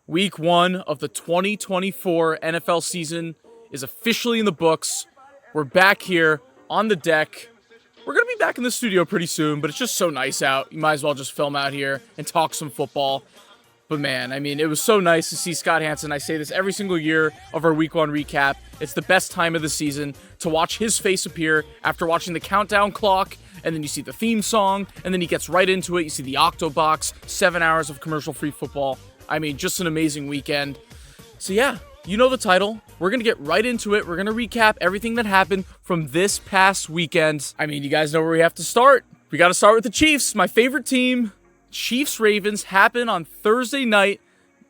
Week 1 of the 2024 NFL season is officially in the books. We're back here on the deck. We're going to be back in the studio pretty soon, but it's just so nice out. You might as well just film out here and talk some football. But man, I mean, it was so nice to see Scott Hanson. I say this every single year of our Week 1 recap. It's the best time of the season to watch his face appear after watching the countdown clock, and then you see the theme song, and then he gets right into it. You see the Octobox, 7 hours of commercial-free football. I mean, just an amazing weekend. So yeah, you know the title. We're going to get right into it. We're going to recap everything that happened from this past weekend. I mean, you guys know where we have to start. We got to start with the Chiefs, my favorite team. Chiefs-Ravens happened on Thursday night,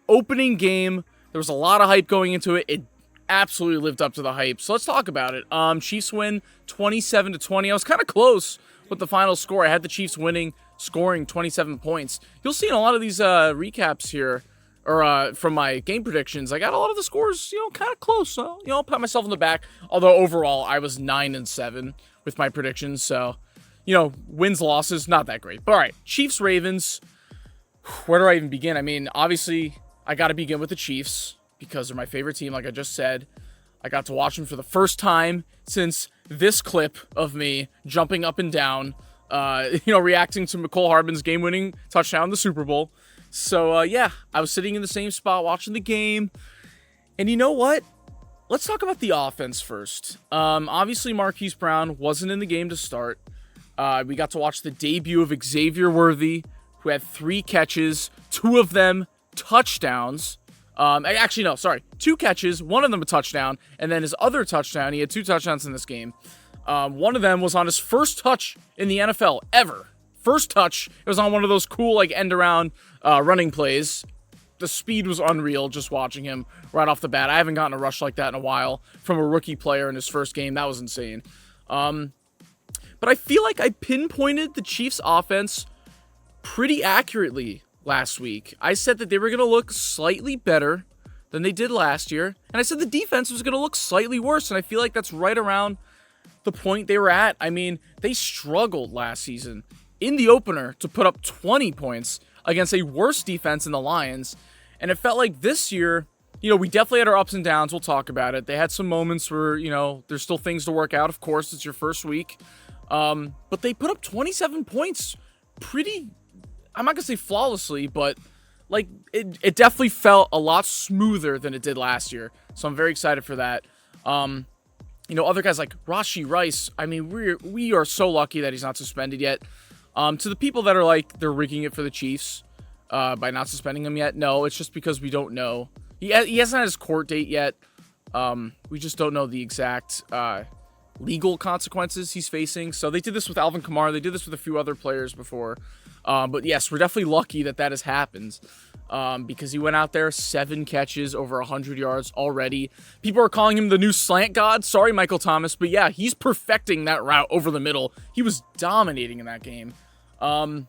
opening game. There was a lot of hype going into it. It absolutely lived up to the hype. So let's talk about it. Chiefs win 27-20. I was kind of close with the final score. I had the Chiefs winning, scoring 27 points. You'll see in a lot of these recaps here, or from my game predictions, I got a lot of the scores, kind of close. So, I'll pat myself on the back. Although overall, I was 9-7 with my predictions. So, wins, losses, not that great. But all right, Chiefs, Ravens. Where do I even begin? I mean, obviously, I got to begin with the Chiefs because they're my favorite team, like I just said. I got to watch them for the first time since this clip of me jumping up and down, reacting to McCole Hardman's game-winning touchdown in the Super Bowl. So, yeah, I was sitting in the same spot watching the game. And you know what? Let's talk about the offense first. Obviously, Marquise Brown wasn't in the game to start. We got to watch the debut of Xavier Worthy, who had 3 catches, 2 of them touchdowns. 2 catches, 1 of them a touchdown, and then his other touchdown, he had 2 touchdowns in this game. One of them was on his first touch in the NFL ever. First touch, it was on one of those cool end-around running plays. The speed was unreal just watching him right off the bat. I haven't gotten a rush like that in a while from a rookie player in his first game. That was insane. But I feel like I pinpointed the Chiefs' offense pretty accurately last week. I said that they were going to look slightly better than they did last year. And I said the defense was going to look slightly worse. And I feel like that's right around the point they were at. I mean, they struggled last season in the opener to put up 20 points against a worse defense in the Lions. And it felt like this year, we definitely had our ups and downs. We'll talk about it. They had some moments where, there's still things to work out. Of course, it's your first week. But they put up 27 points pretty, I'm not going to say flawlessly, but it definitely felt a lot smoother than it did last year. So I'm very excited for that. Other guys like Rashee Rice, I mean, we are so lucky that he's not suspended yet. To the people that are like, they're rigging it for the Chiefs by not suspending him yet. No, it's just because we don't know. He hasn't had his court date yet. We just don't know the exact legal consequences he's facing. So they did this with Alvin Kamara. They did this with a few other players before. But yes, we're definitely lucky that has happened because he went out there, 7 catches, over 100 yards already. People are calling him the new slant god. Sorry, Michael Thomas. But yeah, he's perfecting that route over the middle. He was dominating in that game. And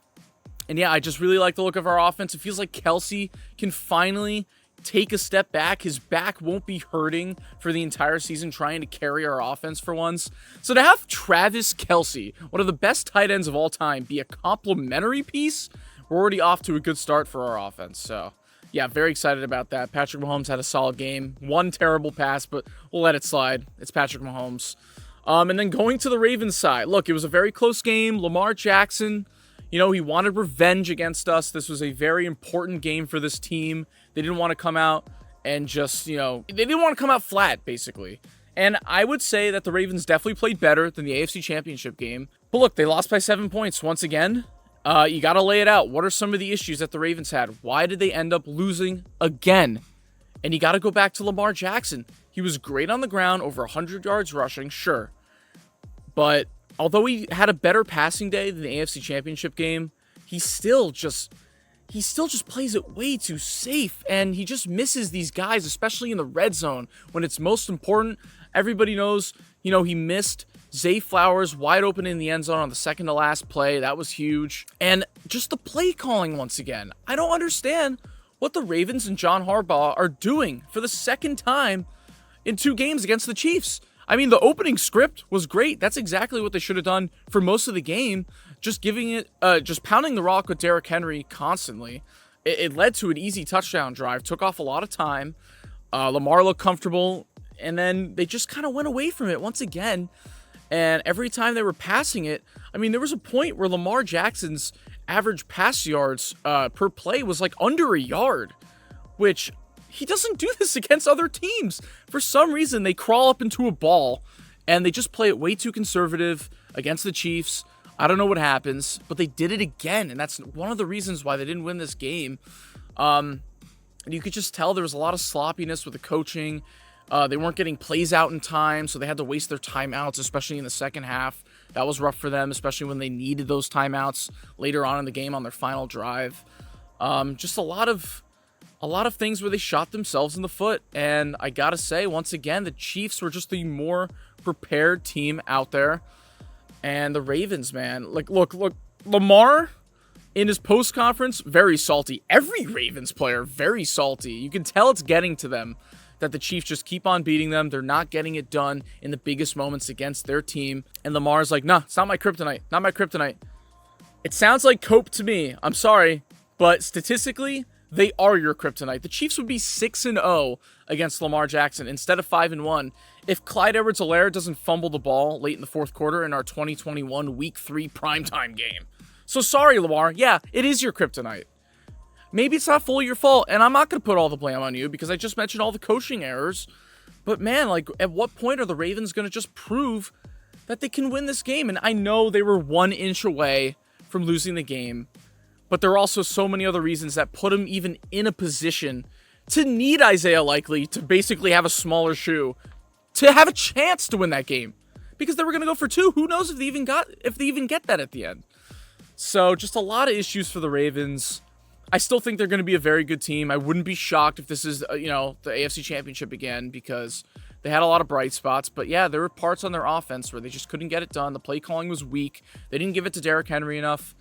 yeah, I just really like the look of our offense. It feels like Kelsey can finally take a step back. His back won't be hurting for the entire season trying to carry our offense for once. So to have Travis Kelsey, one of the best tight ends of all time, be a complimentary piece, we're already off to a good start for our offense. So yeah, very excited about that. Patrick Mahomes had a solid game. 1 terrible pass, but we'll let it slide. It's Patrick Mahomes. And then going to the Ravens side, look, it was a very close game. Lamar Jackson, he wanted revenge against us. This was a very important game for this team. They didn't want to come out and just, they didn't want to come out flat, basically. And I would say that the Ravens definitely played better than the AFC Championship game. But look, they lost by 7 points once again. You got to lay it out. What are some of the issues that the Ravens had? Why did they end up losing again? And you got to go back to Lamar Jackson. He was great on the ground, over 100 yards rushing, sure. But although he had a better passing day than the AFC Championship game, he still just plays it way too safe, and he just misses these guys, especially in the red zone when it's most important. Everybody knows, he missed Zay Flowers wide open in the end zone on the second to last play. That was huge. And just the play calling once again. I don't understand what the Ravens and John Harbaugh are doing for the second time in 2 games against the Chiefs. I mean, the opening script was great. That's exactly what they should have done for most of the game. Just giving it, just pounding the rock with Derrick Henry constantly. it led to an easy touchdown drive, took off a lot of time. Lamar looked comfortable, and then they just kind of went away from it once again. And every time they were passing it, I mean, there was a point where Lamar Jackson's average pass yards per play was like under a yard, which he doesn't do this against other teams. For some reason, they crawl up into a ball, and they just play it way too conservative against the Chiefs. I don't know what happens, but they did it again, and that's one of the reasons why they didn't win this game. And you could just tell there was a lot of sloppiness with the coaching. They weren't getting plays out in time, so they had to waste their timeouts, especially in the second half. That was rough for them, especially when they needed those timeouts later on in the game on their final drive. Just a lot of things where they shot themselves in the foot. And I gotta say, once again, the Chiefs were just the more prepared team out there. And the Ravens, man, like, look, Lamar in his post-conference, very salty. Every Ravens player, very salty. You can tell it's getting to them that the Chiefs just keep on beating them. They're not getting it done in the biggest moments against their team. And Lamar's like, nah, it's not my kryptonite. Not my kryptonite. It sounds like cope to me. I'm sorry. But statistically, they are your kryptonite. The Chiefs would be 6-0 against Lamar Jackson instead of 5-1 if Clyde Edwards-Helaire doesn't fumble the ball late in the fourth quarter in our 2021 Week 3 primetime game. So sorry, Lamar. Yeah, it is your kryptonite. Maybe it's not fully your fault, and I'm not going to put all the blame on you because I just mentioned all the coaching errors. But man, like, at what point are the Ravens going to just prove that they can win this game? And I know they were 1 inch away from losing the game, but there are also so many other reasons that put them even in a position to need Isaiah Likely to basically have a smaller shoe to have a chance to win that game, because they were going to go for 2. Who knows if they even get that at the end? So just a lot of issues for the Ravens. I still think they're going to be a very good team. I wouldn't be shocked if this is, the AFC Championship again, because they had a lot of bright spots. But yeah, there were parts on their offense where they just couldn't get it done. The play calling was weak. They didn't give it to Derrick Henry enough.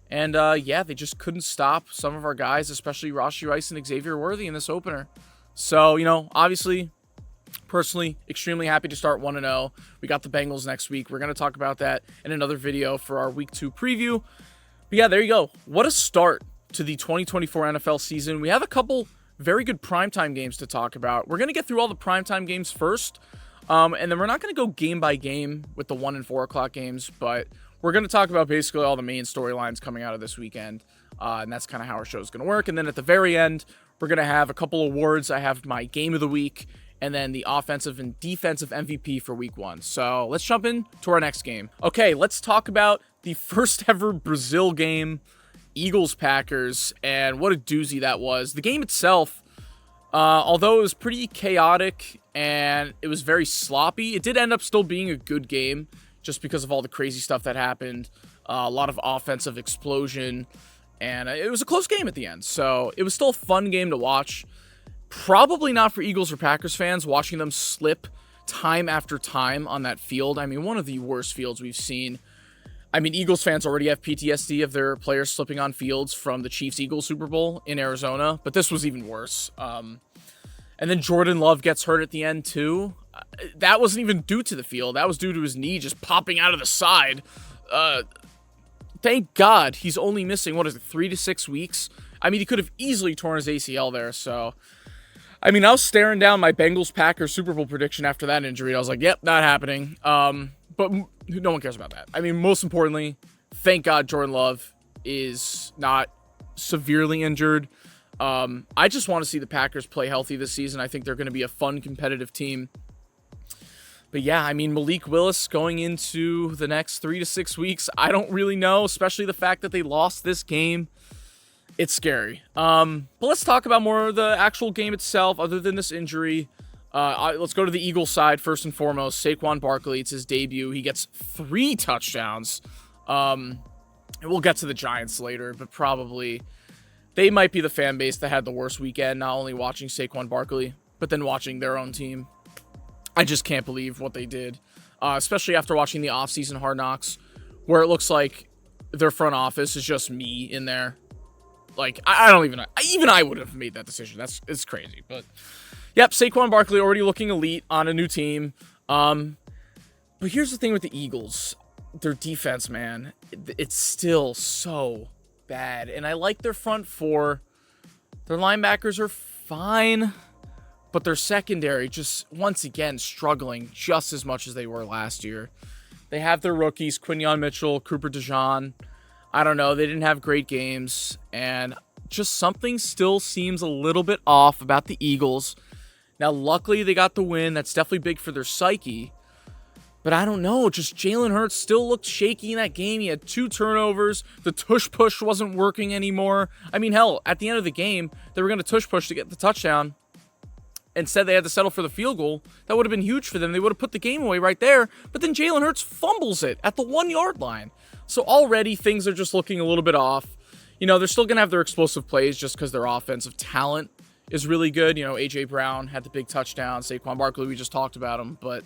And they just couldn't stop some of our guys, especially Rashee Rice and Xavier Worthy in this opener. So, obviously, personally, extremely happy to start 1-0. We got the Bengals next week. We're going to talk about that in another video for our Week 2 preview. But yeah, there you go. What a start to the 2024 NFL season. We have a couple very good primetime games to talk about. We're going to get through all the primetime games first, and then we're not going to go game by game with the 1 and 4 o'clock games, but we're going to talk about basically all the main storylines coming out of this weekend, and that's kind of how our show is going to work. And then at the very end, we're going to have a couple awards. I have my game of the week, and then the offensive and defensive MVP for week 1. So let's jump into our next game. Okay, let's talk about the first ever Brazil game, Eagles-Packers, and what a doozy that was. The game itself, although it was pretty chaotic and it was very sloppy, it did end up still being a good game just because of all the crazy stuff that happened. A lot of offensive explosion, and it was a close game at the end. So it was still a fun game to watch. Probably not for Eagles or Packers fans, watching them slip time after time on that field. I mean, one of the worst fields we've seen. I mean, Eagles fans already have PTSD of their players slipping on fields from the Chiefs-Eagles Super Bowl in Arizona, but this was even worse. And then Jordan Love gets hurt at the end, too. That wasn't even due to the field. That was due to his knee just popping out of the side. Thank God he's only missing, 3 to 6 weeks? I mean, he could have easily torn his ACL there, so I mean, I was staring down my Bengals-Packers Super Bowl prediction after that injury. I was like, yep, not happening. But no one cares about that. I mean, most importantly, thank God Jordan Love is not severely injured. I just want to see the Packers play healthy this season. I think they're going to be a fun, competitive team. But yeah, I mean, Malik Willis going into the next 3 to 6 weeks, I don't really know, especially the fact that they lost this game. It's scary. But let's talk about more of the actual game itself, other than this injury. Let's go to the Eagles side first and foremost. Saquon Barkley, it's his debut. He gets 3 touchdowns. And we'll get to the Giants later, but probably they might be the fan base that had the worst weekend, not only watching Saquon Barkley, but then watching their own team. I just can't believe what they did, especially after watching the offseason Hard Knocks, where it looks like their front office is just me in there. Like, I don't even know. Even I would have made that decision. It's crazy. But, yep, Saquon Barkley already looking elite on a new team. But here's the thing with the Eagles. Their defense, man, it's still so bad. And I like their front four, Their linebackers are fine, but their secondary just, once again, struggling just as much as they were last year. They have their rookies, Quinyon Mitchell, Cooper DeJean. I don't know. They didn't have great games, and just something still seems a little bit off about the Eagles. Now, luckily, they got the win. That's definitely big for their psyche. But I don't know. Just Jalen Hurts still looked shaky in that game. He had 2 turnovers. The tush-push wasn't working anymore. I mean, hell, at the end of the game, they were going to tush-push to get the touchdown. Instead, they had to settle for the field goal. That would have been huge for them. They would have put the game away right there. But then Jalen Hurts fumbles it at the 1-yard line. So already, things are just looking a little bit off. They're still going to have their explosive plays just because their offensive talent is really good. A.J. Brown had the big touchdown. Saquon Barkley, we just talked about him. But,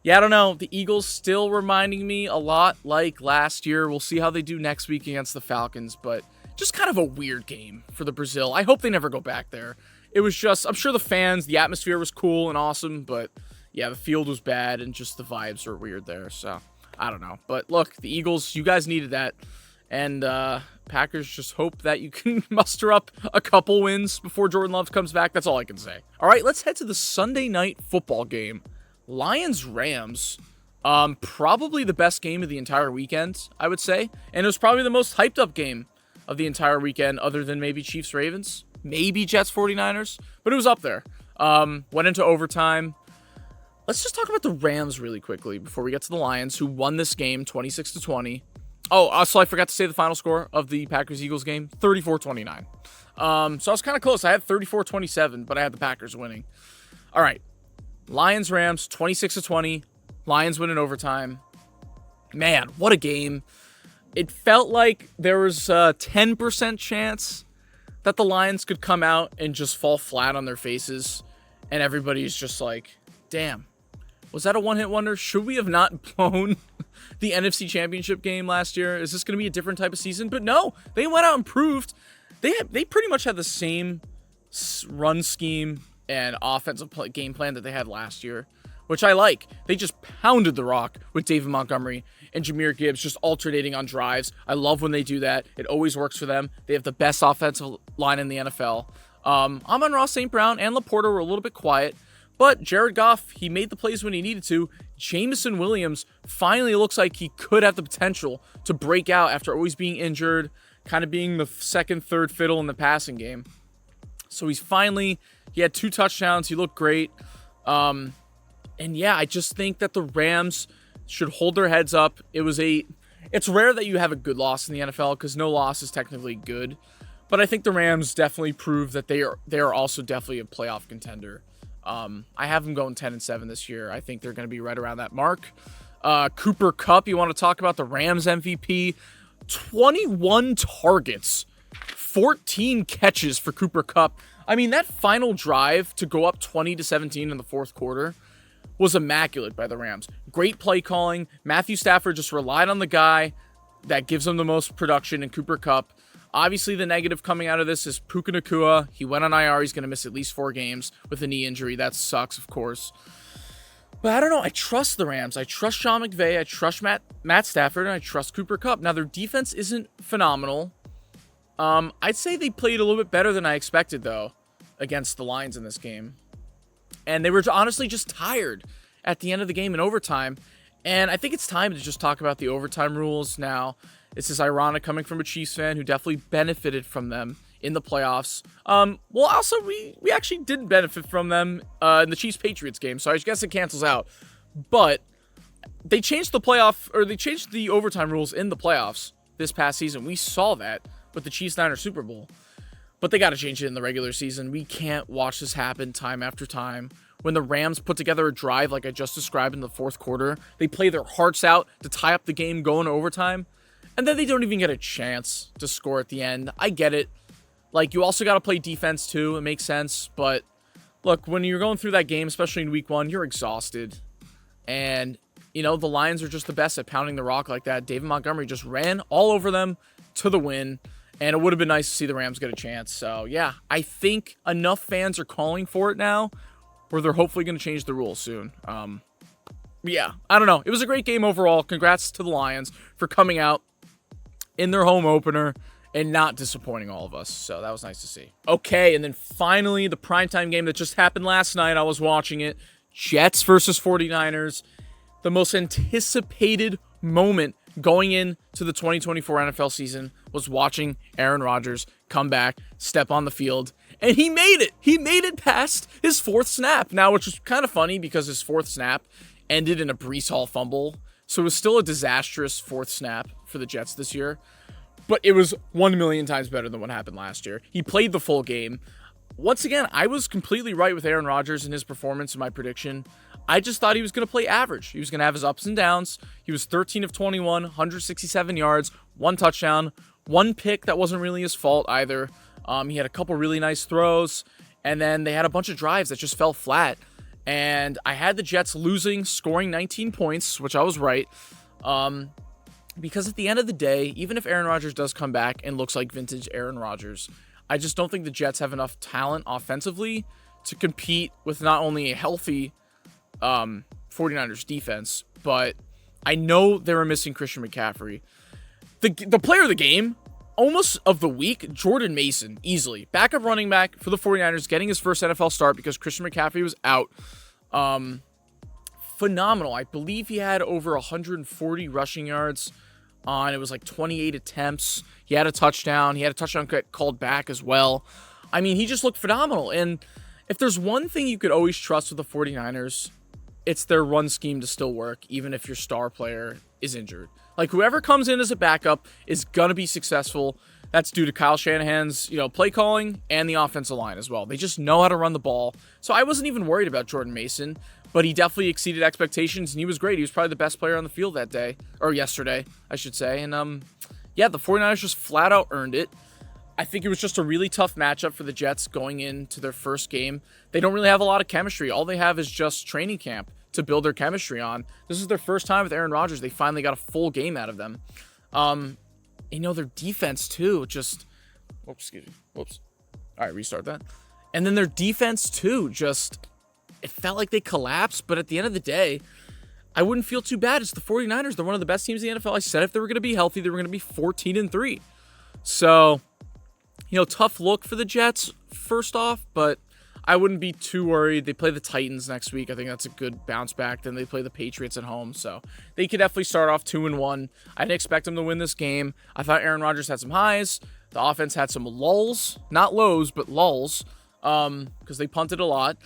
yeah, I don't know. The Eagles still reminding me a lot like last year. We'll see how they do next week against the Falcons. But just kind of a weird game for the Brazil. I hope they never go back there. It was just, I'm sure the fans, the atmosphere was cool and awesome. But, yeah, the field was bad and just the vibes were weird there. So, I don't know. But, look, the Eagles, you guys needed that. And Packers just hope that you can muster up a couple wins before Jordan Love comes back. That's all I can say. All right, let's head to the Sunday night football game. Lions-Rams, probably the best game of the entire weekend, I would say. And it was probably the most hyped up game of the entire weekend, other than maybe Chiefs-Ravens, maybe Jets-49ers, but it was up there. Went into overtime. Let's just talk about the Rams really quickly before we get to the Lions, who won this game 26-20. Oh, also, I forgot to say the final score of the Packers-Eagles game, 34-29. So I was kind of close. I had 34-27, but I had the Packers winning. All right. Lions-Rams, 26-20. Lions win in overtime. Man, what a game. It felt like there was a 10% chance that the Lions could come out and just fall flat on their faces. And everybody's just like, damn, was that a one-hit wonder? Should we have not blown the NFC Championship game last year? Is this going to be a different type of season? But no, they went out and proved they pretty much had the same run scheme and offensive game plan that they had last year, which I like. They just pounded the rock with David Montgomery and Jahmyr Gibbs just alternating on drives. I love when they do that. It always works for them. They have the best offensive line in the NFL. Amon-Ra St. Brown and Laporta were a little bit quiet, but Jared Goff, he made the plays when he needed to. Jameson Williams finally looks like he could have the potential to break out after always being injured, kind of being the second, third fiddle in the passing game. So he had 2 touchdowns. He looked great. And yeah, I just think that the Rams should hold their heads up. It's rare that you have a good loss in the NFL because no loss is technically good. But I think the Rams definitely prove that they are also definitely a playoff contender. I have them going 10-7 this year. I think they're going to be right around that mark. Cooper Kupp, you want to talk about the Rams MVP? 21 targets, 14 catches for Cooper Kupp. I mean, that final drive to go up 20-17 in the fourth quarter was immaculate by the Rams. Great play calling. Matthew Stafford just relied on the guy that gives them the most production in Cooper Kupp. Obviously, the negative coming out of this is Puka Nacua. He went on IR. He's going to miss at least 4 games with a knee injury. That sucks, of course. But I don't know. I trust the Rams. I trust Sean McVay. I trust Matt Stafford. And I trust Cooper Kupp. Now, their defense isn't phenomenal. I'd say they played a little bit better than I expected, though, against the Lions in this game. And they were honestly just tired at the end of the game in overtime. And I think it's time to just talk about the overtime rules now. This is ironic coming from a Chiefs fan who definitely benefited from them in the playoffs. Well, also, we actually didn't benefit from them in the Chiefs-Patriots game, so I guess it cancels out. But they changed they changed the overtime rules in the playoffs this past season. We saw that with the Chiefs-Niners Super Bowl. But they got to change it in the regular season. We can't watch this happen time after time. When the Rams put together a drive like I just described in the fourth quarter, they play their hearts out to tie up the game going to overtime. And then they don't even get a chance to score at the end. I get it. Like, you also got to play defense too. It makes sense. But look, when you're going through that game, especially in week 1, you're exhausted. And, the Lions are just the best at pounding the rock like that. David Montgomery just ran all over them to the win. And it would have been nice to see the Rams get a chance. So, yeah, I think enough fans are calling for it now where they're hopefully going to change the rules soon. Yeah, I don't know. It was a great game overall. Congrats to the Lions for coming out in their home opener and not disappointing all of us. So that was nice to see. Okay, and then finally, the primetime game that just happened last night. I was watching it. Jets versus 49ers. The most anticipated moment going into the 2024 NFL season was watching Aaron Rodgers come back, step on the field, and he made it. He made it past his fourth snap. Now, which was kind of funny because his fourth snap ended in a Breece Hall fumble. So it was still a disastrous fourth snap for the Jets this year. But it was 1 million times better than what happened last year. He played the full game. Once again, I was completely right with Aaron Rodgers in his performance and my prediction. I just thought he was going to play average. He was going to have his ups and downs. He was 13 of 21, 167 yards, 1 touchdown, 1 pick that wasn't really his fault either. He had a couple really nice throws, and then they had a bunch of drives that just fell flat. And I had the Jets losing, scoring 19 points, which I was right. Because at the end of the day, even if Aaron Rodgers does come back and looks like vintage Aaron Rodgers, I just don't think the Jets have enough talent offensively to compete with not only a healthy 49ers defense, but I know they were missing Christian McCaffrey. The player of the game, almost of the week, Jordan Mason, easily. Backup running back for the 49ers, getting his first NFL start because Christian McCaffrey was out. Phenomenal. I believe he had over 140 rushing yards on, it was like 28 attempts. He had a touchdown. He had a touchdown get called back as well. I mean, he just looked phenomenal. And if there's one thing you could always trust with the 49ers, it's their run scheme to still work, even if your star player is injured. Like, whoever comes in as a backup is going to be successful. That's due to Kyle Shanahan's, play calling and the offensive line as well. They just know how to run the ball. So I wasn't even worried about Jordan Mason, but he definitely exceeded expectations, and he was great. He was probably the best player on the field that day, or yesterday, I should say. And, the 49ers just flat out earned it. I think it was just a really tough matchup for the Jets going into their first game. They don't really have a lot of chemistry. All they have is just training camp to build their chemistry on. This is their first time with Aaron Rodgers. They finally got a full game out of them. Their defense too, Whoops. All right, restart that. And then their defense too, it felt like they collapsed, but at the end of the day, I wouldn't feel too bad. It's the 49ers. They're one of the best teams in the NFL. I said if they were going to be healthy, they were going to be 14-3. So, tough look for the Jets, first off, but I wouldn't be too worried. They play the Titans next week. I think that's a good bounce back. Then they play the Patriots at home, so they could definitely start off 2-1. I didn't expect them to win this game. I thought Aaron Rodgers had some highs. The offense had some lulls, not lows, but lulls, because they punted a lot.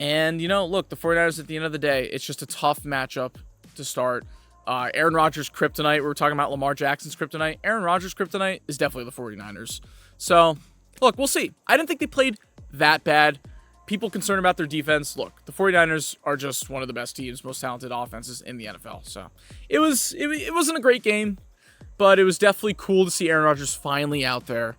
And, look, the 49ers at the end of the day, it's just a tough matchup to start. Aaron Rodgers' kryptonite, we were talking about Lamar Jackson's kryptonite. Aaron Rodgers' kryptonite is definitely the 49ers. So, look, we'll see. I didn't think they played that bad. People concerned about their defense. Look, the 49ers are just one of the best teams, most talented offenses in the NFL. So, it wasn't a great game, but it was definitely cool to see Aaron Rodgers finally out there.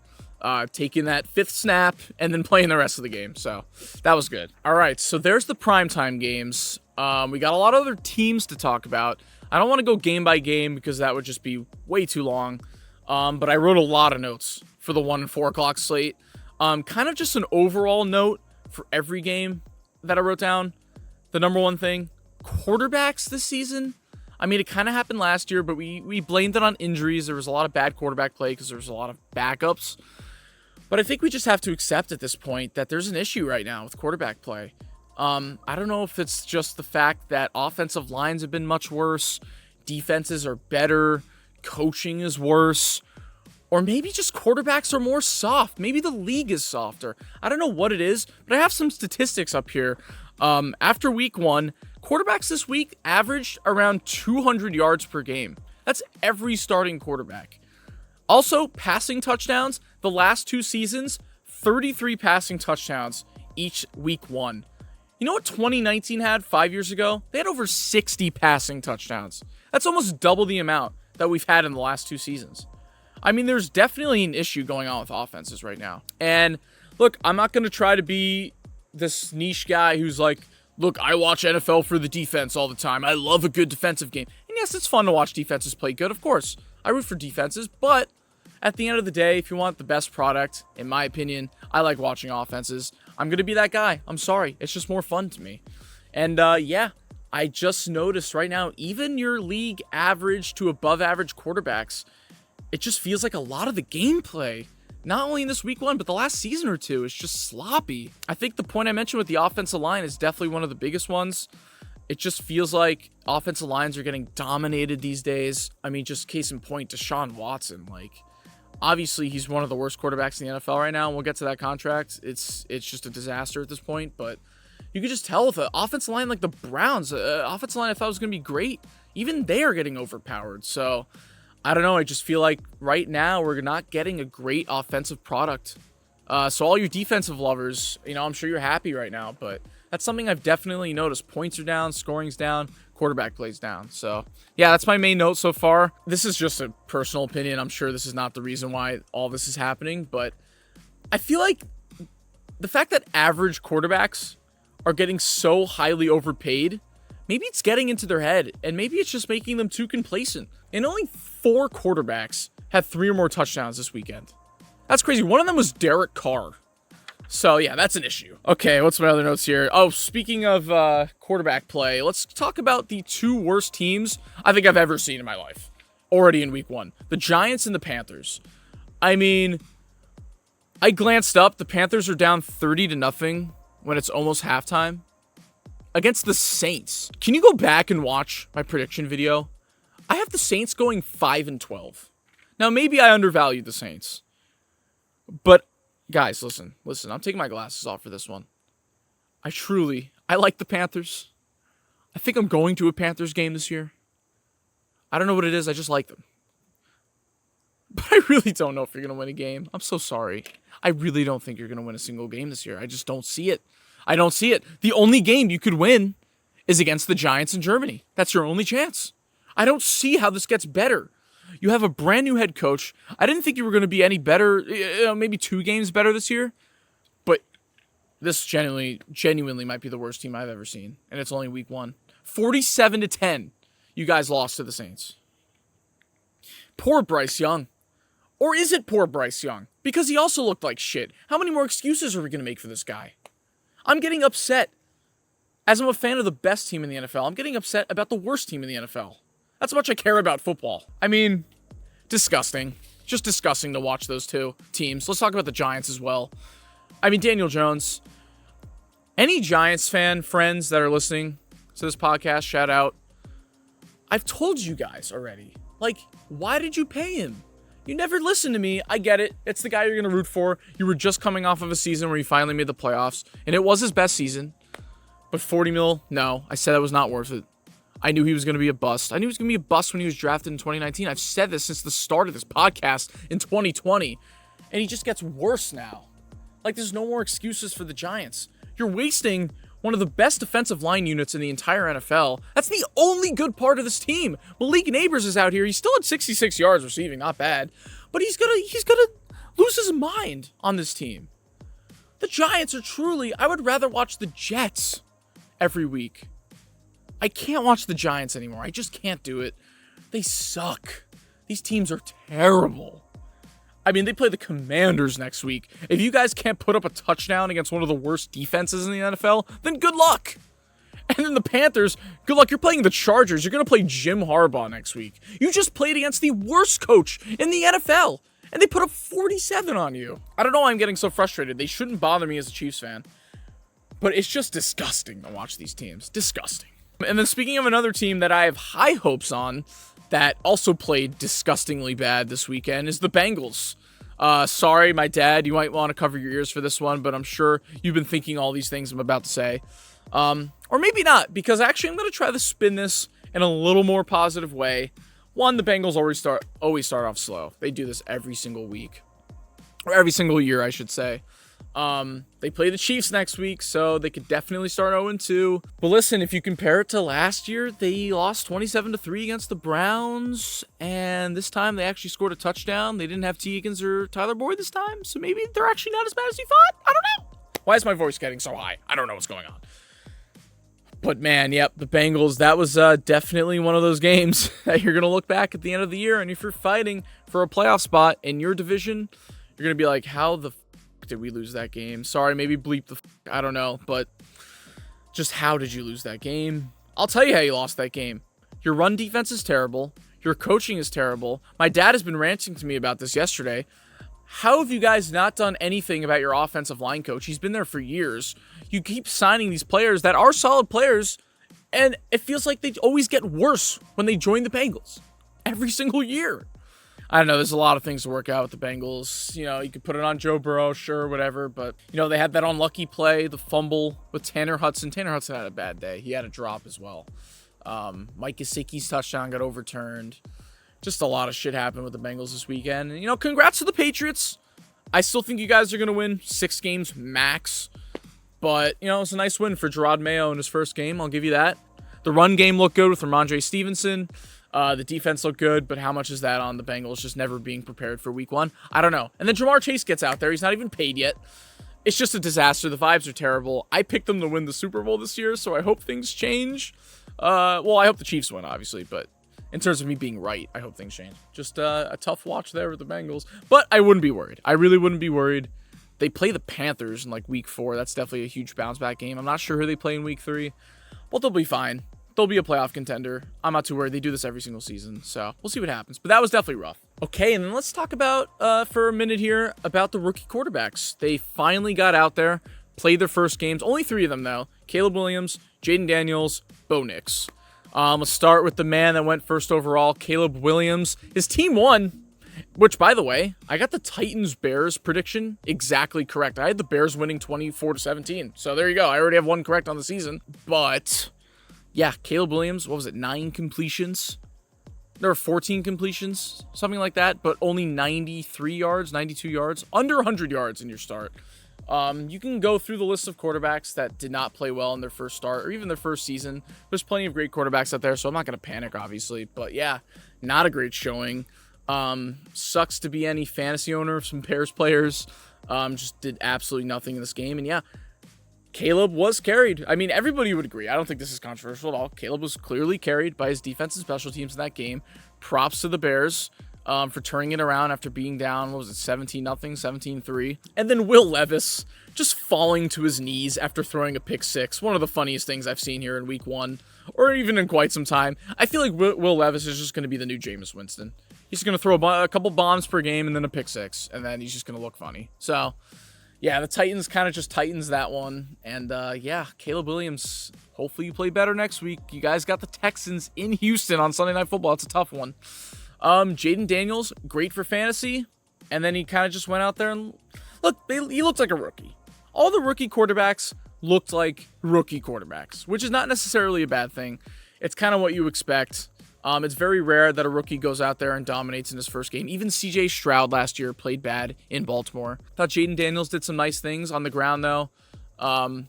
Taking that fifth snap and then playing the rest of the game. So that was good. All right, so there's the primetime games. We got a lot of other teams to talk about. I don't want to go game by game because that would just be way too long. But I wrote a lot of notes for the 1 and 4 o'clock slate. Kind of just an overall note for every game that I wrote down. The number one thing, quarterbacks this season. I mean, it kind of happened last year, but we blamed it on injuries. There was a lot of bad quarterback play because there was a lot of backups. But I think we just have to accept at this point that there's an issue right now with quarterback play. I don't know if it's just the fact that offensive lines have been much worse, defenses are better, coaching is worse, or maybe just quarterbacks are more soft. Maybe the league is softer. I don't know what it is, but I have some statistics up here. After week 1, quarterbacks this week averaged around 200 yards per game. That's every starting quarterback. Also, passing touchdowns, the last 2 seasons, 33 passing touchdowns each week 1. You know what 2019 had 5 years ago? They had over 60 passing touchdowns. That's almost double the amount that we've had in the last 2 seasons. I mean, there's definitely an issue going on with offenses right now. And look, I'm not going to try to be this niche guy who's like, look, I watch NFL for the defense all the time. I love a good defensive game. And yes, it's fun to watch defenses play good, of course. I root for defenses, but at the end of the day, if you want the best product, in my opinion, I like watching offenses. I'm going to be that guy. I'm sorry. It's just more fun to me. And I just noticed right now, even your league average to above average quarterbacks, it just feels like a lot of the gameplay, not only in this week 1, but the last season or two, is just sloppy. I think the point I mentioned with the offensive line is definitely one of the biggest ones. It just feels like offensive lines are getting dominated these days. I mean, just case in point, Deshaun Watson. Like, obviously, he's one of the worst quarterbacks in the NFL right now, and we'll get to that contract. It's just a disaster at this point, but you could just tell with an offensive line like the Browns, offensive line I thought was going to be great. Even they are getting overpowered. So, I don't know. I just feel like right now we're not getting a great offensive product. So all your defensive lovers, I'm sure you're happy right now, but that's something I've definitely noticed. Points are down, scoring's down, quarterback plays down. So, yeah, that's my main note so far. This is just a personal opinion. I'm sure this is not the reason why all this is happening, but I feel like the fact that average quarterbacks are getting so highly overpaid, maybe it's getting into their head, and maybe it's just making them too complacent. And only 4 quarterbacks had 3 or more touchdowns this weekend. That's crazy. One of them was Derek Carr. So, yeah, that's an issue. Okay, what's my other notes here? Oh, speaking of quarterback play, let's talk about the 2 worst teams I think I've ever seen in my life. Already in week 1. The Giants and the Panthers. I mean, I glanced up. The Panthers are down 30-0 when it's almost halftime against the Saints. Can you go back and watch my prediction video? I have the Saints going 5-12. Now, maybe I undervalued the Saints. But guys, listen, I'm taking my glasses off for this one. I like the Panthers. I think I'm going to a Panthers game this year. I don't know what it is, I just like them. But I really don't know if you're going to win a game. I'm so sorry. I really don't think you're going to win a single game this year. I just don't see it. I don't see it. The only game you could win is against the Giants in Germany. That's your only chance. I don't see how this gets better. You have a brand new head coach. I didn't think you were going to be any better, maybe 2 games better this year. But this genuinely might be the worst team I've ever seen. And it's only week 1. 47-10. You guys lost to the Saints. Poor Bryce Young. Or is it poor Bryce Young? Because he also looked like shit. How many more excuses are we going to make for this guy? I'm getting upset. As I'm a fan of the best team in the NFL, I'm getting upset about the worst team in the NFL. That's how much I care about football. I mean, disgusting. Just disgusting to watch those 2 teams. Let's talk about the Giants as well. I mean, Daniel Jones. Any Giants fan friends that are listening to this podcast, shout out. I've told you guys already. Like, why did you pay him? You never listened to me. I get it. It's the guy you're going to root for. You were just coming off of a season where you finally made the playoffs, and it was his best season. But 40 mil, no. I said that was not worth it. I knew he was going to be a bust. I knew he was going to be a bust when he was drafted in 2019. I've said this since the start of this podcast in 2020. And he just gets worse now. Like, there's no more excuses for the Giants. You're wasting one of the best defensive line units in the entire NFL. That's the only good part of this team. Malik Neighbors is out here. He's still at 66 yards receiving. Not bad. But he's gonna lose his mind on this team. The Giants are truly... I would rather watch the Jets every week. I can't watch the Giants anymore. I just can't do it. They suck. These teams are terrible. I mean, they play the Commanders next week. If you guys can't put up a touchdown against one of the worst defenses in the NFL, then good luck. And then the Panthers, good luck. You're playing the Chargers. You're going to play Jim Harbaugh next week. You just played against the worst coach in the NFL, and they put up 47 on you. I don't know why I'm getting so frustrated. They shouldn't bother me as a Chiefs fan. But it's just disgusting to watch these teams. Disgusting. And then speaking of another team that I have high hopes on that also played disgustingly bad this weekend is the Bengals. Sorry, my dad, you might want to cover your ears for this one, but I'm sure you've been thinking all these things I'm about to say. Or maybe not, because actually I'm going to try to spin this in a little more positive way. One, the Bengals always start off slow. They do this every single week. Or every single year, I should say. They play the Chiefs next week, so they could definitely start 0-2. But listen, if you compare it to last year, they lost 27-3 against the Browns, and this time they actually scored a touchdown. They didn't have T. Higgins or Tyler Boyd this time, so maybe they're actually not as bad as you thought. I don't know. Why is my voice getting so high? I don't know what's going on. But man, yep, the Bengals, that was definitely one of those games that you're going to look back at the end of the year, and if you're fighting for a playoff spot in your division, you're going to be like, how the did we lose that game? Sorry, maybe bleep the I don't know, but just how did you lose that game? I'll tell you how you lost that game. Your run defense is terrible. Your coaching is terrible. My dad has been ranting to me about this yesterday. How have you guys not done anything about your offensive line coach? He's been there for years. You keep signing these players that are solid players, and it feels like they always get worse when they join the Bengals. Every single year. I don't know, there's a lot of things to work out with the Bengals. You know, you could put it on Joe Burrow, sure, whatever. But, you know, they had that unlucky play, the fumble with Tanner Hudson. Tanner Hudson had a bad day. He had a drop as well. Mike Gesicki's touchdown got overturned. Just a lot of shit happened with the Bengals this weekend. And, you know, congrats to the Patriots. I still think you guys are going to win 6 games max. But, you know, it's a nice win for Gerard Mayo in his first game. I'll give you that. The run game looked good with Ramondre Stevenson. The defense looked good, but how much is that on the Bengals just never being prepared for week 1? I don't know. And then Jamar Chase gets out there. He's not even paid yet. It's just a disaster. The vibes are terrible. I picked them to win the Super Bowl this year, so I hope things change. Well, I hope the Chiefs win, obviously, but in terms of me being right, I hope things change. Just a tough watch there with the Bengals, but I wouldn't be worried. I really wouldn't be worried. They play the Panthers in like week 4. That's definitely a huge bounce back game. I'm not sure who they play in week 3, but they'll be fine. They'll be a playoff contender. I'm not too worried. They do this every single season, so we'll see what happens. But that was definitely rough. Okay, and then let's talk about, for a minute here, about the rookie quarterbacks. They finally got out there, played their first games. Only 3 of them, though. Caleb Williams, Jaden Daniels, Bo Nix. Let's start with the man that went first overall, Caleb Williams. His team won, which, by the way, I got the Titans-Bears prediction exactly correct. I had the Bears winning 24-17, so there you go. I already have 1 correct on the season, but... yeah, Caleb Williams, what was it, 9 completions? There were 14 completions, something like that, but only 93 yards, 92 yards, under 100 yards in your start. You can go through the list of quarterbacks that did not play well in their first start or even their first season. There's plenty of great quarterbacks out there, so I'm not going to panic, obviously. But yeah, not a great showing. Sucks to be any fantasy owner of some Bears players. Just did absolutely nothing in this game. And yeah, Caleb was carried. I mean, everybody would agree. I don't think this is controversial at all. Caleb was clearly carried by his defense and special teams in that game. Props to the Bears for turning it around after being down, what was it, 17-0, 17-3. And then Will Levis just falling to his knees after throwing a pick 6. One of the funniest things I've seen here in week 1, or even in quite some time. I feel like Will Levis is just going to be the new Jameis Winston. He's going to throw a couple bombs per game and then a pick 6, and then he's just going to look funny. So... yeah, the Titans kind of just Titans that one. And, yeah, Caleb Williams, hopefully you play better next week. You guys got the Texans in Houston on Sunday Night Football. It's a tough one. Jaden Daniels, great for fantasy. And then he kind of just went out there and, look, he looked like a rookie. All the rookie quarterbacks looked like rookie quarterbacks, which is not necessarily a bad thing. It's kind of what you expect. It's very rare that a rookie goes out there and dominates in his first game. Even C.J. Stroud last year played bad in Baltimore. Thought Jaden Daniels did some nice things on the ground, though.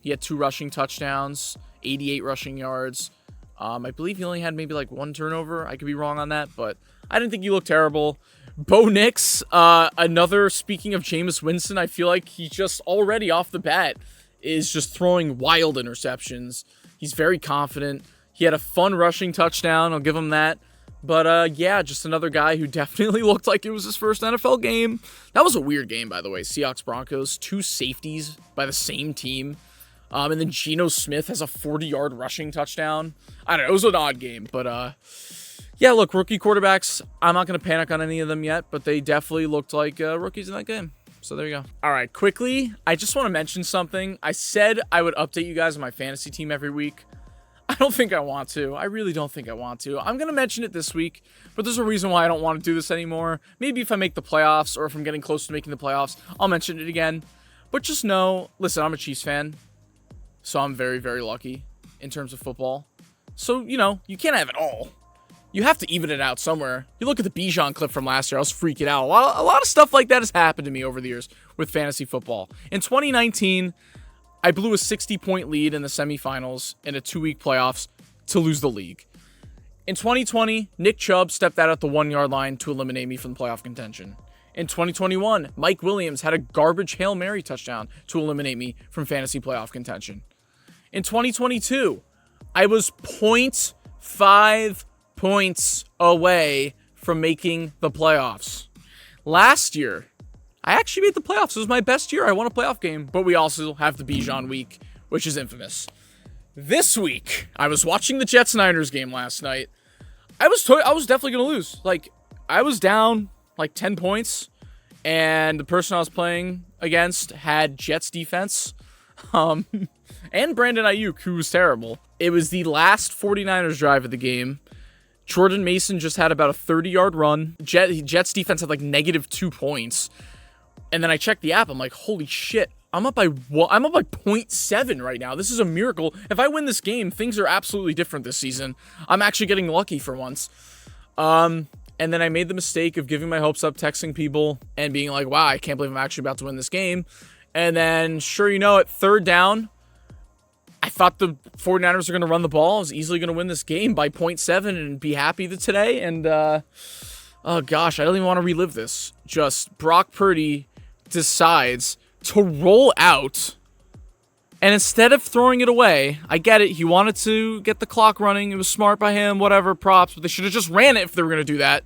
He had 2 rushing touchdowns, 88 rushing yards. I believe he only had maybe like 1 turnover. I could be wrong on that, but I didn't think he looked terrible. Bo Nix, another, speaking of Jameis Winston, I feel like he just already off the bat is just throwing wild interceptions. He's very confident. He had a fun rushing touchdown. I'll give him that. But, yeah, just another guy who definitely looked like it was his first NFL game. That was a weird game, by the way. Seahawks-Broncos, 2 safeties by the same team. And then Geno Smith has a 40-yard rushing touchdown. I don't know. It was an odd game. But, yeah, look, rookie quarterbacks, I'm not going to panic on any of them yet. But they definitely looked like rookies in that game. So there you go. All right, quickly, I just want to mention something. I said I would update you guys on my fantasy team every week. I don't think I want to. I really don't think I want to. I'm going to mention it this week, but there's a reason why I don't want to do this anymore. Maybe if I make the playoffs or if I'm getting close to making the playoffs, I'll mention it again. But just know, listen, I'm a Chiefs fan, so I'm very, very lucky in terms of football. So, you know, you can't have it all. You have to even it out somewhere. You look at the Bijan clip from last year, I was freaking out. A lot of stuff like that has happened to me over the years with fantasy football. In 2019... I blew a 60-point lead in the semifinals in a 2-week playoffs to lose the league. In 2020, Nick Chubb stepped out at the 1-yard line to eliminate me from playoff contention. In 2021, Mike Williams had a garbage Hail Mary touchdown to eliminate me from fantasy playoff contention. In 2022, I was 0.5 points away from making the playoffs. Last year, I actually made the playoffs. It was my best year. I won a playoff game, but we also have the Bijan week, which is infamous. This week, I was watching the Jets-Niners game last night. I was definitely going to lose. Like, I was down like 10 points, and the person I was playing against had Jets defense, and Brandon Ayuk, who was terrible. It was the last 49ers drive of the game. Jordan Mason just had about a 30-yard run. Jets defense had like -2 points. And then I checked the app. I'm like, holy shit. I'm up by 0.7 right now. This is a miracle. If I win this game, things are absolutely different this season. I'm actually getting lucky for once. And then I made the mistake of giving my hopes up, texting people, and being like, wow, I can't believe I'm actually about to win this game. And then, sure you know it, third down, I thought the 49ers were going to run the ball. I was easily going to win this game by 0.7 and be happy today. And, oh gosh, I don't even want to relive this. Just Brock Purdy decides to roll out, and instead of throwing it away, I get it, he wanted to get the clock running, it was smart by him, whatever, props, but they should have just ran it if they were going to do that.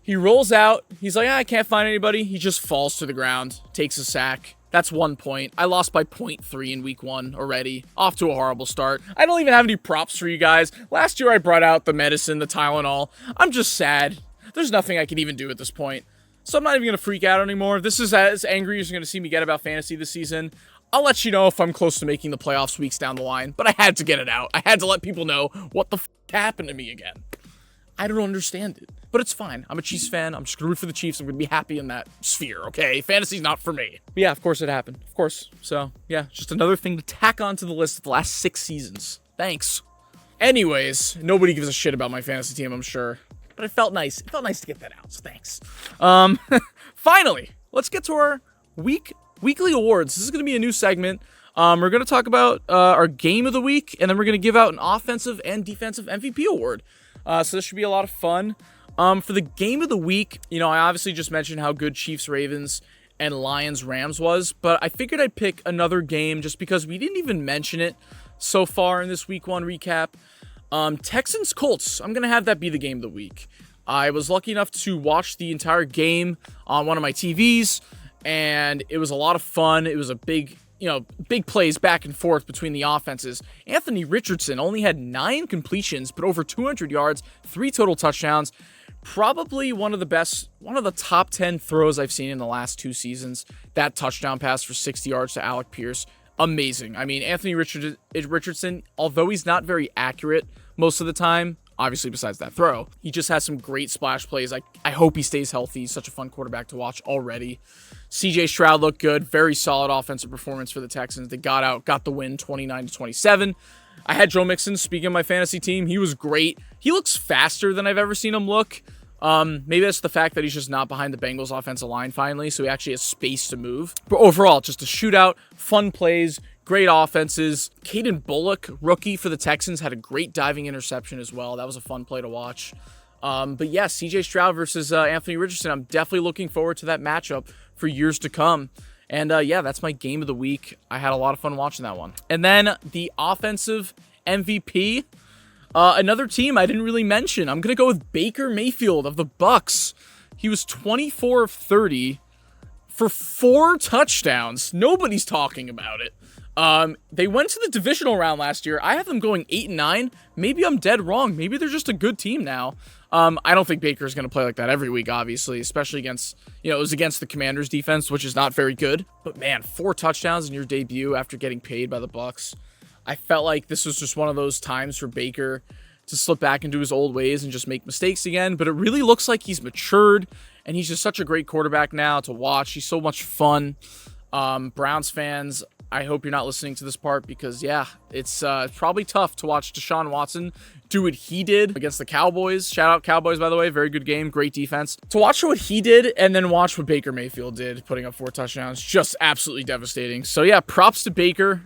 He rolls out, he's like, I can't find anybody, he just falls to the ground, takes a sack. That's 1 point. I lost by 0.3 in week 1 already. Off to a horrible start. I don't even have any props for you guys. Last year I brought out the medicine, the Tylenol. I'm just sad. There's nothing I can even do at this point. So I'm not even going to freak out anymore. This is as angry as you're going to see me get about fantasy this season. I'll let you know if I'm close to making the playoffs weeks down the line. But I had to get it out. I had to let people know what the happened to me again. I don't understand it. But it's fine. I'm a Chiefs fan. I'm just going to root for the Chiefs. I'm going to be happy in that sphere, okay? Fantasy's not for me. But yeah, of course it happened. Of course. So, yeah, just another thing to tack onto the list of the last 6 seasons. Thanks. Anyways, nobody gives a shit about my fantasy team, I'm sure. But it felt nice. It felt nice to get that out, so thanks. Finally, let's get to our weekly awards. This is going to be a new segment. We're going to talk about our game of the week, and then we're going to give out an offensive and defensive MVP award. So this should be a lot of fun. For the game of the week, you know, I obviously just mentioned how good Chiefs, Ravens, and Lions, Rams was, but I figured I'd pick another game just because we didn't even mention it so far in this week 1 recap. Texans, Colts. I'm going to have that be the game of the week. I was lucky enough to watch the entire game on one of my TVs, and it was a lot of fun. It was a big plays back and forth between the offenses. Anthony Richardson only had 9 completions, but over 200 yards, 3 total touchdowns. Probably one of the top 10 throws I've seen in the last 2 seasons. That touchdown pass for 60 yards to Alec Pierce. Amazing. I mean, Anthony Richardson, although he's not very accurate most of the time, obviously besides that throw, he just has some great splash plays. I hope he stays healthy. He's such a fun quarterback to watch already. CJ Stroud looked good. Very solid offensive performance for the Texans. They got the win 29-27. I had Joe Mixon, speaking of my fantasy team. He was great. He looks faster than I've ever seen him look. Maybe that's the fact that he's just not behind the Bengals offensive line finally, so he actually has space to move. But overall, just a shootout, fun plays, great offenses. Caden Bullock, rookie for the Texans, had a great diving interception as well. That was a fun play to watch. But yeah, CJ Stroud versus Anthony Richardson. I'm definitely looking forward to that matchup for years to come. And yeah, that's my game of the week. I had a lot of fun watching that one. And then the offensive MVP. Another team I didn't really mention. I'm going to go with Baker Mayfield of the Bucks. He was 24 of 30 for 4 touchdowns. Nobody's talking about it. They went to the divisional round last year. I have them going 8-9. Maybe I'm dead wrong. Maybe they're just a good team now. I don't think Baker's going to play like that every week, obviously, especially against, it was against the Commanders defense, which is not very good. But man, 4 touchdowns in your debut after getting paid by the Bucks. I felt like this was just one of those times for Baker to slip back into his old ways and just make mistakes again. But it really looks like he's matured, and he's just such a great quarterback now to watch. He's so much fun. Browns fans, I hope you're not listening to this part because, yeah, it's probably tough to watch Deshaun Watson do what he did against the Cowboys. Shout out Cowboys, by the way. Very good game. Great defense. To watch what he did and then watch what Baker Mayfield did, putting up 4 touchdowns, just absolutely devastating. So, yeah, props to Baker.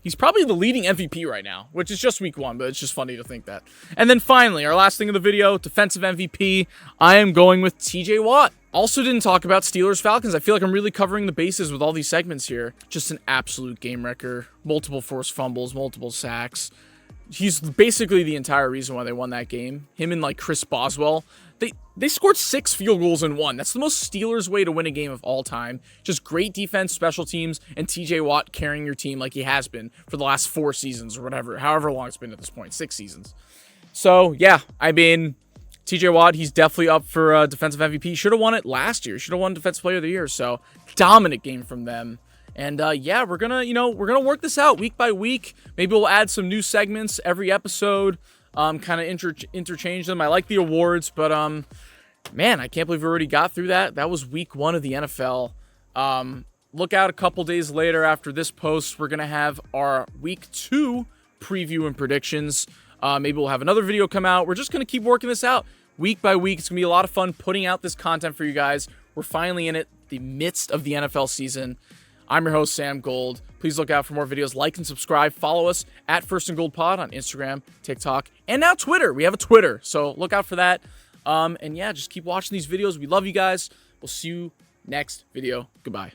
He's probably the leading MVP right now, which is just week 1, but it's just funny to think that. And then finally, our last thing of the video, defensive MVP. I am going with TJ Watt. Also didn't talk about Steelers-Falcons. I feel like I'm really covering the bases with all these segments here. Just an absolute game wrecker. Multiple forced fumbles, multiple sacks. He's basically the entire reason why they won that game. Him and Chris Boswell. They scored 6 field goals in 1. That's the most Steelers way to win a game of all time. Just great defense, special teams, and TJ Watt carrying your team like he has been for the last 4 seasons or whatever, however long it's been at this point, 6 seasons. So, yeah, I mean, TJ Watt, he's definitely up for defensive MVP. Should have won it last year. Should have won Defensive Player of the Year. So, dominant game from them. And yeah, we're gonna work this out week by week. Maybe we'll add some new segments every episode. Kind of interchange them. I like the awards, but man, I can't believe we already got through that. That was week 1 of the NFL. Look out a couple days later after this post. We're gonna have our week 2 preview and predictions. Maybe we'll have another video come out. We're just going to keep working this out week by week. It's going to be a lot of fun putting out this content for you guys. We're finally in it, the midst of the NFL season. I'm your host, Sam Gold. Please look out for more videos. Like and subscribe. Follow us at First and Gold Pod on Instagram, TikTok, and now Twitter. We have a Twitter, so look out for that. And yeah, just keep watching these videos. We love you guys. We'll see you next video. Goodbye.